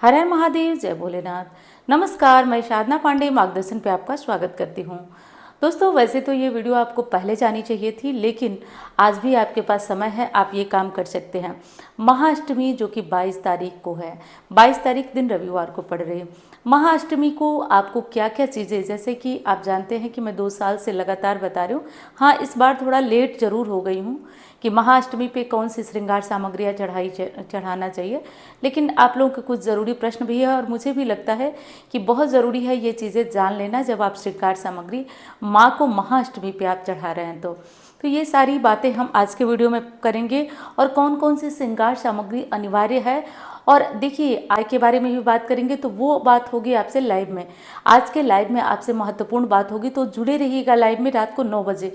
हर हर महादेव, जय भोलेनाथ। नमस्कार, मैं साधना पांडे मार्गदर्शन पे आपका स्वागत करती हूँ। दोस्तों, वैसे तो ये वीडियो आपको पहले जानी चाहिए थी, लेकिन आज भी आपके पास समय है, आप ये काम कर सकते हैं। महाअष्टमी जो कि 22 तारीख को है, 22 तारीख दिन रविवार को पड़ रही है। महाअष्टमी को आपको क्या क्या चीज़ें, जैसे कि आप जानते हैं कि मैं 2 साल से लगातार बता रही हूँ। हाँ, इस बार थोड़ा लेट ज़रूर हो गई हूँ कि महाअष्टमी पे कौन सी श्रृंगार सामग्रियाँ चढ़ाना चाहिए, लेकिन आप लोगों के कुछ ज़रूरी प्रश्न भी है और मुझे भी लगता है कि बहुत ज़रूरी है ये चीज़ें जान लेना जब आप श्रृंगार सामग्री माँ को महाअष्टमी पे आप चढ़ा रहे हैं। तो ये सारी बातें हम आज के वीडियो में करेंगे और कौन कौन सी श्रृंगार सामग्री अनिवार्य है। और देखिए, आय के बारे में भी बात करेंगे, तो वो बात होगी आपसे लाइव में। आज के लाइव में आपसे महत्वपूर्ण बात होगी, तो जुड़े रहिएगा लाइव में रात को 9 बजे।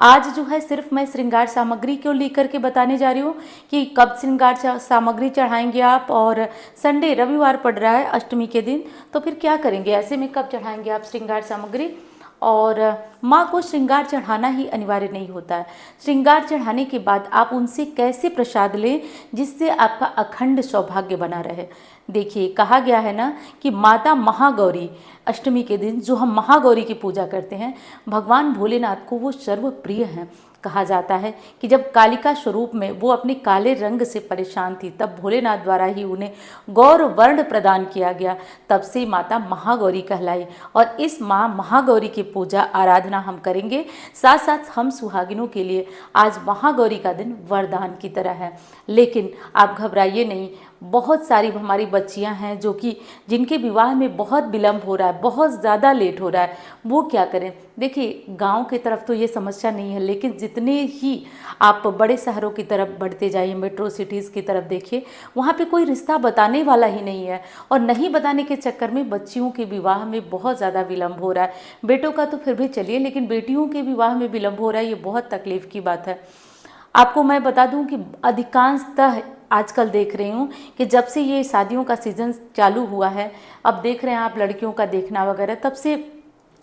आज जो है सिर्फ मैं श्रृंगार सामग्री को लेकर के बताने जा रही हूँ कि कब श्रृंगार सामग्री चढ़ाएंगे आप, और संडे रविवार पड़ रहा है अष्टमी के दिन, तो फिर क्या करेंगे, ऐसे में कब चढ़ाएंगे आप श्रृंगार सामग्री। और माँ को श्रृंगार चढ़ाना ही अनिवार्य नहीं होता है। श्रृंगार चढ़ाने के बाद आप उनसे कैसे प्रसाद लें जिससे आपका अखंड सौभाग्य बना रहे। देखिए, कहा गया है ना कि माता महागौरी, अष्टमी के दिन जो हम महागौरी की पूजा करते हैं, भगवान भोलेनाथ को वो सर्वप्रिय हैं। कहा जाता है कि जब कालिका स्वरूप में वो अपने काले रंग से परेशान थी, तब भोलेनाथ द्वारा ही उन्हें गौर वर्ण प्रदान किया गया, तब से माता महागौरी कहलाई। और इस माँ महागौरी की पूजा आराधना हम करेंगे। साथ साथ हम सुहागिनों के लिए आज महागौरी का दिन वरदान की तरह है। लेकिन आप घबराइए नहीं, बहुत सारी हमारी बच्चियां हैं जो कि जिनके विवाह में बहुत विलम्ब हो रहा है, बहुत ज़्यादा लेट हो रहा है, वो क्या करें। देखिए, गांव की तरफ तो ये समस्या नहीं है, लेकिन जितने ही आप बड़े शहरों की तरफ बढ़ते जाइए, मेट्रो सिटीज़ की तरफ देखिए, वहाँ पे कोई रिश्ता बताने वाला ही नहीं है। और नहीं बताने के चक्कर में बच्चियों के विवाह में बहुत ज़्यादा विलम्ब हो रहा है। बेटों का तो फिर भी चलिए, लेकिन बेटियों के विवाह में विलम्ब हो रहा है, ये बहुत तकलीफ़ की बात है। आपको मैं बता दूं कि अधिकांशतः आजकल देख रही हूँ कि जब से ये शादियों का सीज़न चालू हुआ है, अब देख रहे हैं आप लड़कियों का देखना वगैरह, तब से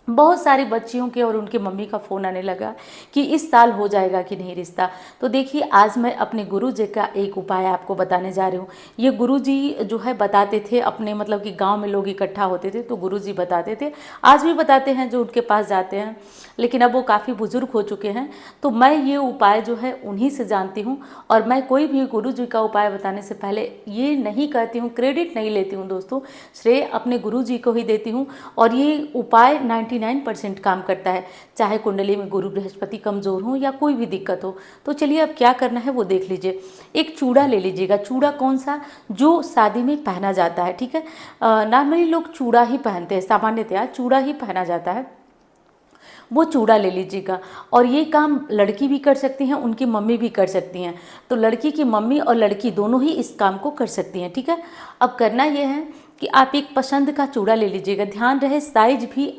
बहुत सारी बच्चियों के और उनके मम्मी का फ़ोन आने लगा कि इस साल हो जाएगा कि नहीं रिश्ता। तो देखिए, आज मैं अपने गुरुजी का एक उपाय आपको बताने जा रही हूँ। ये गुरुजी जो है बताते थे अपने, मतलब कि गांव में लोग इकट्ठा होते थे तो गुरुजी बताते थे, आज भी बताते हैं जो उनके पास जाते हैं, लेकिन अब वो काफ़ी बुजुर्ग हो चुके हैं। तो मैं ये उपाय जो है उन्हीं से जानती हूँ, और मैं कोई भी गुरुजी का उपाय बताने से पहले ये नहीं कहती हूँ, क्रेडिट नहीं लेती हूँ दोस्तों, श्रेय अपने गुरुजी को ही देती हूँ। और ये उपाय 99% काम करता है, चाहे कुंडली में गुरु बृहस्पति कमज़ोर हो या कोई भी दिक्कत हो। तो चलिए, अब क्या करना है वो देख लीजिए। एक चूड़ा ले लीजिएगा। चूड़ा कौन सा, जो शादी में पहना जाता है, ठीक है। नॉर्मली लोग चूड़ा ही पहनते हैं, सामान्यतया चूड़ा ही पहना जाता है, वो चूड़ा ले लीजिएगा। और ये काम लड़की भी कर सकती हैं, उनकी मम्मी भी कर सकती हैं। तो लड़की की मम्मी और लड़की दोनों ही इस काम को कर सकती हैं, ठीक है। अब करना ये है कि आप एक पसंद का चूड़ा ले लीजिएगा। ध्यान रहे साइज भी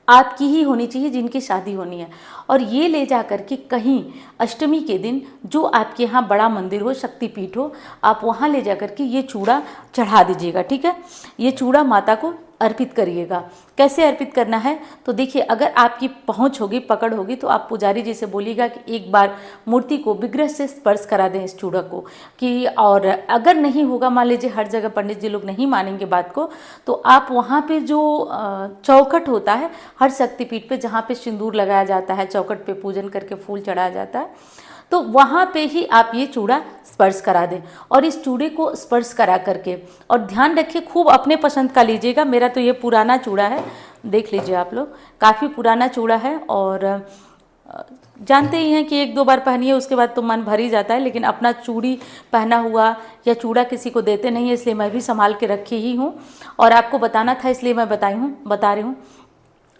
आपकी ही होनी चाहिए जिनकी शादी होनी है। और ये ले जा कर के कहीं अष्टमी के दिन जो आपके यहाँ बड़ा मंदिर हो, शक्तिपीठ हो, आप वहाँ ले जा कर के ये चूड़ा चढ़ा दीजिएगा, ठीक है। ये चूड़ा माता को अर्पित करिएगा। कैसे अर्पित करना है, तो देखिए, अगर आपकी पहुंच होगी, पकड़ होगी, तो आप पुजारी जी से बोलिएगा कि एक बार मूर्ति को विग्रह से स्पर्श करा दें इस चूड़ा को कि। और अगर नहीं होगा, मान लीजिए हर जगह पंडित जी लोग नहीं मानेंगे बात को, तो आप वहाँ पे जो चौखट होता है हर शक्तिपीठ पे, जहाँ पे सिंदूर लगाया जाता है, चौखट पे पूजन करके फूल चढ़ाया जाता है, तो वहाँ पे ही आप ये चूड़ा स्पर्श करा दें। और इस चूड़े को स्पर्श करा करके, और ध्यान रखिए खूब अपने पसंद का लीजिएगा। मेरा तो ये पुराना चूड़ा है, देख लीजिए आप लोग, काफ़ी पुराना चूड़ा है। और जानते ही हैं कि 1-2 बार पहनिए उसके बाद तो मन भर ही जाता है, लेकिन अपना चूड़ी पहना हुआ या चूड़ा किसी को देते नहीं है, इसलिए मैं भी संभाल के रखी ही हूँ। और आपको बताना था इसलिए मैं बता रही हूँ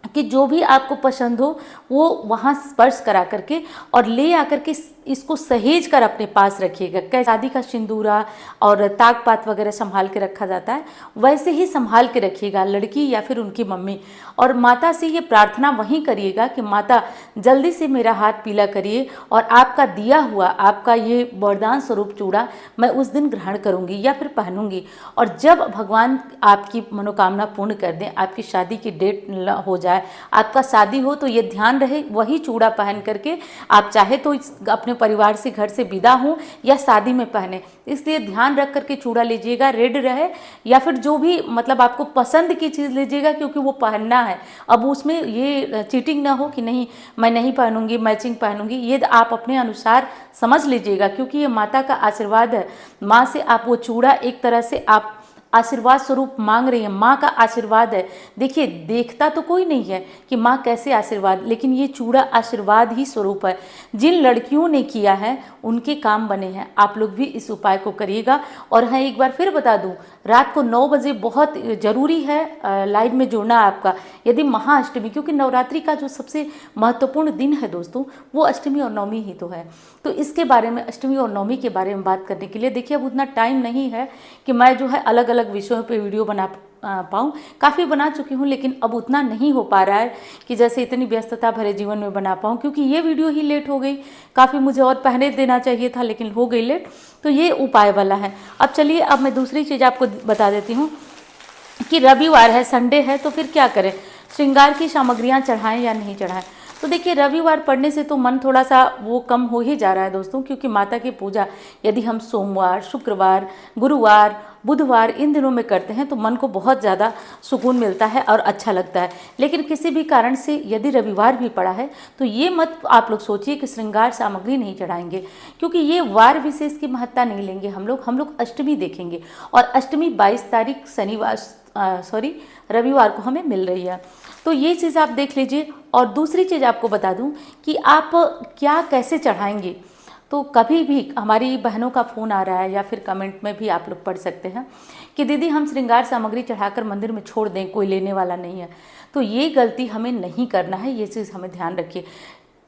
कि जो भी आपको पसंद हो वो वहाँ स्पर्श करा करके और ले आकर के इसको सहेज कर अपने पास रखिएगा। कैसे शादी का सिंदूरा और ताक पात वगैरह संभाल के रखा जाता है, वैसे ही संभाल के रखिएगा लड़की या फिर उनकी मम्मी। और माता से ये प्रार्थना वहीं करिएगा कि माता जल्दी से मेरा हाथ पीला करिए, और आपका दिया हुआ, आपका ये वरदान स्वरूप चूड़ा मैं उस दिन ग्रहण करूँगी या फिर पहनूंगी। और जब भगवान आपकी मनोकामना पूर्ण कर दें, आपकी शादी की डेट हो जाए, आपका शादी हो, तो ये ध्यान रहे वही चूड़ा पहन करके आप चाहे तो अपने परिवार से घर से विदा हूँ या शादी में पहने, इसलिए ध्यान रख करके चूड़ा लीजिएगा, रेड रहे या फिर जो भी मतलब आपको पसंद की चीज़ लीजिएगा, क्योंकि वो पहनना है। अब उसमें ये चीटिंग ना हो कि नहीं मैं नहीं पहनूंगी, मैचिंग पहनूंगी, ये आप अपने अनुसार समझ लीजिएगा, क्योंकि ये माता का आशीर्वाद है। माँ से आप वो चूड़ा एक तरह से आप आशीर्वाद स्वरूप मांग रही है, माँ का आशीर्वाद है। देखिए देखता तो कोई नहीं है कि माँ कैसे आशीर्वाद, लेकिन ये चूड़ा आशीर्वाद ही स्वरूप है। जिन लड़कियों ने किया है उनके काम बने हैं, आप लोग भी इस उपाय को करिएगा। और हाँ, एक बार फिर बता दूं, रात को 9 बजे बहुत ज़रूरी है लाइव में जुड़ना आपका, यदि महाअष्टमी, क्योंकि नवरात्रि का जो सबसे महत्वपूर्ण दिन है दोस्तों, वो अष्टमी और नवमी ही तो है। तो इसके बारे में, अष्टमी और नवमी के बारे में बात करने के लिए, देखिए अब उतना टाइम नहीं है कि मैं जो है अलग अलग विषयों पे वीडियो बना पाऊँ। काफ़ी बना चुकी हूँ, लेकिन अब उतना नहीं हो पा रहा है कि जैसे इतनी व्यस्तता भरे जीवन में बना पाऊँ, क्योंकि ये वीडियो ही लेट हो गई। काफ़ी मुझे और पहले देना चाहिए था, लेकिन हो गई लेट। तो ये उपाय वाला है। अब चलिए, अब मैं दूसरी चीज़ आपको बता देती हूँ कि रविवार है, संडे है, तो फिर क्या करें, श्रृंगार की सामग्रियाँ चढ़ाएं या नहीं चढ़ाएं। तो देखिए रविवार पढ़ने से तो मन थोड़ा सा वो कम हो ही जा रहा है दोस्तों, क्योंकि माता की पूजा यदि हम सोमवार, शुक्रवार, गुरुवार, बुधवार इन दिनों में करते हैं तो मन को बहुत ज़्यादा सुकून मिलता है और अच्छा लगता है। लेकिन किसी भी कारण से यदि रविवार भी पड़ा है तो ये मत आप लोग सोचिए कि श्रृंगार सामग्री नहीं चढ़ाएंगे, क्योंकि ये वार विशेष की महत्ता नहीं लेंगे हम लोग अष्टमी देखेंगे। और अष्टमी 22 तारीख रविवार को हमें मिल रही है। तो ये चीज़ आप देख लीजिए। और दूसरी चीज़ आपको बता दूं कि आप क्या कैसे चढ़ाएंगे। तो कभी भी हमारी बहनों का फ़ोन आ रहा है या फिर कमेंट में भी आप लोग पढ़ सकते हैं कि दीदी हम श्रृंगार सामग्री चढ़ाकर मंदिर में छोड़ दें, कोई लेने वाला नहीं है। तो ये गलती हमें नहीं करना है, ये चीज़ हमें ध्यान रखिए।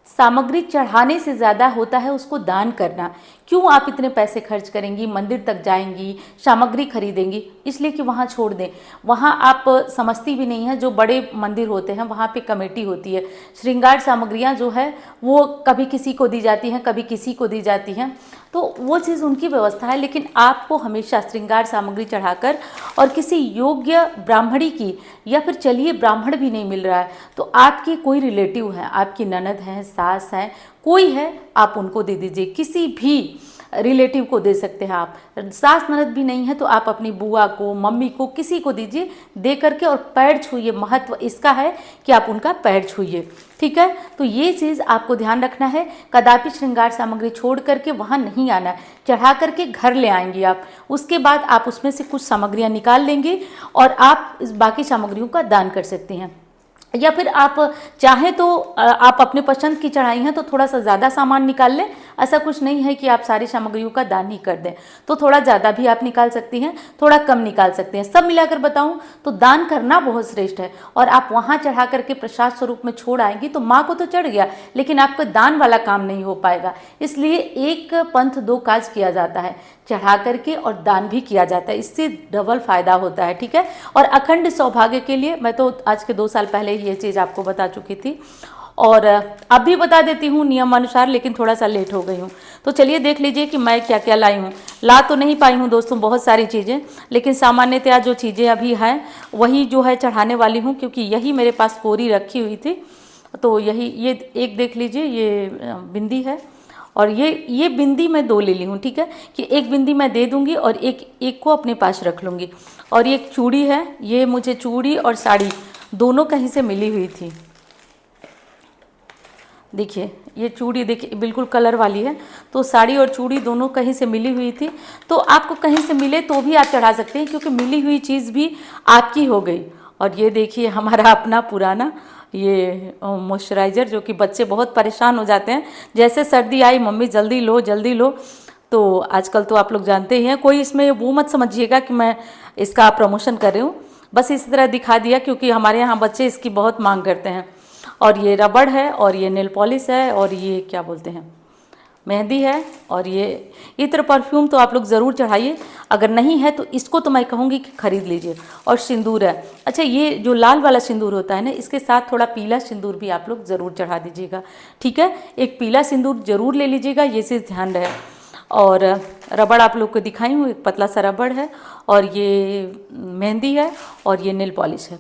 सामग्री चढ़ाने से ज़्यादा होता है उसको दान करना। क्यों आप इतने पैसे खर्च करेंगी, मंदिर तक जाएंगी, सामग्री खरीदेंगी, इसलिए कि वहाँ छोड़ दें। वहाँ आप समझती भी नहीं है, जो बड़े मंदिर होते हैं वहाँ पे कमेटी होती है, श्रृंगार सामग्रियाँ जो है वो कभी किसी को दी जाती हैं, कभी किसी को दी जाती हैं, तो वो चीज़ उनकी व्यवस्था है। लेकिन आपको हमेशा श्रृंगार सामग्री चढ़ाकर, और किसी योग्य ब्राह्मणी की, या फिर चलिए ब्राह्मण भी नहीं मिल रहा है तो आपकी कोई रिलेटिव है, आपकी ननद है, सास है, कोई है, आप उनको दे दीजिए। किसी भी रिलेटिव को दे सकते हैं आप। सास ननद भी नहीं है तो आप अपनी बुआ को, मम्मी को, किसी को दीजिए, दे करके और पैर छूइए। महत्व इसका है कि आप उनका पैर छूइए, ठीक है। तो ये चीज़ आपको ध्यान रखना है। कदापि श्रृंगार सामग्री छोड़ करके वहाँ नहीं आना, चढ़ा करके घर ले आएंगे आप। उसके बाद आप उसमें से कुछ सामग्रियाँ निकाल लेंगे और आप इस बाकी सामग्रियों का दान कर सकते हैं। या फिर आप चाहें तो आप अपने पसंद की चढ़ाई हैं तो थोड़ा सा ज़्यादा सामान निकाल लें। ऐसा कुछ नहीं है कि आप सारी सामग्रियों का दान ही कर दें, तो थोड़ा ज़्यादा भी आप निकाल सकती हैं, थोड़ा कम निकाल सकते हैं। सब मिलाकर बताऊं तो दान करना बहुत श्रेष्ठ है। और आप वहाँ चढ़ा करके प्रसाद स्वरूप में छोड़ आएंगी तो माँ को तो चढ़ गया, लेकिन आपका दान वाला काम नहीं हो पाएगा। इसलिए एक पंथ दो काज किया जाता है, चढ़ा करके और दान भी किया जाता है, इससे डबल फायदा होता है, ठीक है। और अखंड सौभाग्य के लिए मैं तो आज के 2 साल पहले ही ये चीज़ आपको बता चुकी थी, और अब भी बता देती हूँ नियम अनुसार, लेकिन थोड़ा सा लेट हो गई हूँ। तो चलिए देख लीजिए कि मैं क्या क्या लाई हूँ। ला तो नहीं पाई हूँ दोस्तों बहुत सारी चीज़ें, लेकिन सामान्यतया जो चीज़ें अभी हैं वही जो है चढ़ाने वाली हूँ, क्योंकि यही मेरे पास कोरी रखी हुई थी। तो यही, ये एक देख लीजिए, ये बिंदी है, और ये बिंदी मैं 2 ले ली हूँ, ठीक है, कि एक बिंदी मैं दे दूँगी और एक को अपने पास रख लूँगी। और ये एक चूड़ी है, ये मुझे चूड़ी और साड़ी दोनों कहीं से मिली हुई थी। देखिए ये चूड़ी देखिए बिल्कुल कलर वाली है, तो साड़ी और चूड़ी दोनों कहीं से मिली हुई थी। तो आपको कहीं से मिले तो भी आप चढ़ा सकते हैं, क्योंकि मिली हुई चीज़ भी आपकी हो गई। और ये देखिए हमारा अपना पुराना ये मॉइस्चराइज़र, जो कि बच्चे बहुत परेशान हो जाते हैं, जैसे सर्दी आई मम्मी जल्दी लो जल्दी लो। तो आजकल तो आप लोग जानते ही हैं, कोई इसमें वो मत समझिएगा कि मैं इसका प्रमोशन कर रही हूँ, बस इसी तरह दिखा दिया, क्योंकि हमारे यहाँ बच्चे इसकी बहुत मांग करते हैं। और ये रबड़ है, और ये नेल पॉलिश है, और ये क्या बोलते हैं, मेहंदी है, और ये तरह परफ्यूम तो आप लोग ज़रूर चढ़ाइए। अगर नहीं है तो इसको तो मैं कहूँगी कि खरीद लीजिए। और सिंदूर है, अच्छा ये जो लाल वाला सिंदूर होता है ना, इसके साथ थोड़ा पीला सिंदूर भी आप लोग ज़रूर चढ़ा दीजिएगा, ठीक है। एक पीला सिंदूर ज़रूर ले लीजिएगा, ये चीज़ ध्यान रहे। और रबड़ आप लोग को दिखाई हूँ, एक पतला सा रबड़ है, और ये मेहंदी है, और ये नेल पॉलिश है।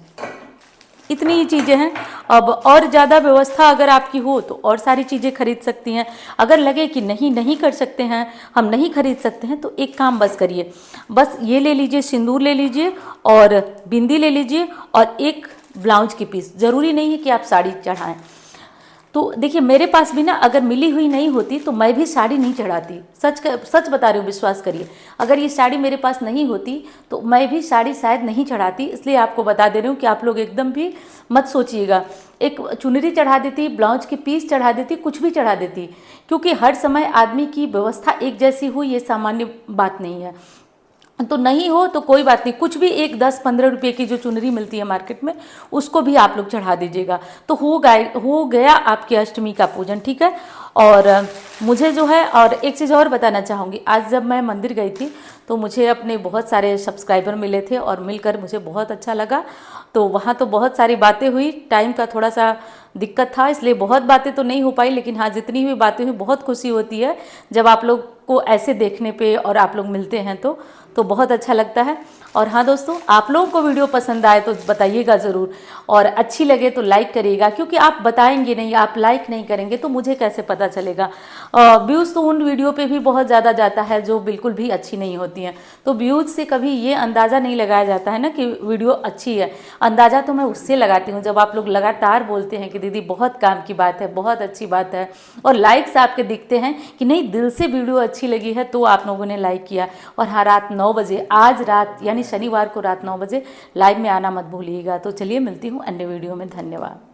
इतनी ही चीज़ें हैं। अब और ज़्यादा व्यवस्था अगर आपकी हो तो और सारी चीज़ें खरीद सकती हैं। अगर लगे कि नहीं कर सकते हैं, हम नहीं खरीद सकते हैं, तो एक काम बस करिए, बस ये ले लीजिए, सिंदूर ले लीजिए और बिंदी ले लीजिए और एक ब्लाउज की पीस। ज़रूरी नहीं है कि आप साड़ी चढ़ाएं। तो देखिए मेरे पास भी ना अगर मिली हुई नहीं होती तो मैं भी साड़ी नहीं चढ़ाती। सच बता रही हूँ, विश्वास करिए। अगर ये साड़ी मेरे पास नहीं होती तो मैं भी साड़ी शायद नहीं चढ़ाती। इसलिए आपको बता दे रही हूँ कि आप लोग एकदम भी मत सोचिएगा। एक चुनरी चढ़ा देती, ब्लाउज की पीस चढ़ा देती, कुछ भी चढ़ा देती, क्योंकि हर समय आदमी की व्यवस्था एक जैसी हो ये सामान्य बात नहीं है। तो नहीं हो तो कोई बात नहीं, कुछ भी एक 10-15 रुपये की जो चुनरी मिलती है मार्केट में उसको भी आप लोग चढ़ा दीजिएगा, तो हो गया आपकी अष्टमी का पूजन। ठीक है। और मुझे जो है, और एक चीज़ और बताना चाहूँगी, आज जब मैं मंदिर गई थी तो मुझे अपने बहुत सारे सब्सक्राइबर मिले थे और मिलकर मुझे बहुत अच्छा लगा। तो वहाँ तो बहुत सारी बातें हुई, टाइम का थोड़ा सा दिक्कत था इसलिए बहुत बातें तो नहीं हो पाई, लेकिन हाँ जितनी भी बातें हुई बहुत खुशी होती है जब आप लोग को ऐसे देखने पे और आप लोग मिलते हैं तो बहुत अच्छा लगता है। और हाँ दोस्तों, आप लोगों को वीडियो पसंद आए तो बताइएगा ज़रूर, और अच्छी लगे तो लाइक करिएगा, क्योंकि आप बताएंगे नहीं, आप लाइक नहीं करेंगे तो मुझे कैसे पता चलेगा। व्यूज़ तो उन वीडियो पे भी बहुत ज़्यादा जाता है जो बिल्कुल भी अच्छी नहीं होती हैं। तो व्यूज़ से कभी ये अंदाज़ा नहीं लगाया जाता है ना कि वीडियो अच्छी है। अंदाज़ा तो मैं उससे लगाती हूँ जब आप लोग लगातार बोलते हैं कि दीदी बहुत काम की बात है, बहुत अच्छी बात है, और लाइक्स आपके दिखते हैं कि नहीं दिल से वीडियो अच्छी लगी है तो आप लोगों ने लाइक किया। और हाँ, रात 9 बजे, आज रात यानी शनिवार को रात 9 बजे लाइव में आना मत भूलिएगा। तो चलिए मिलती हूँ अन्य वीडियो में। धन्यवाद।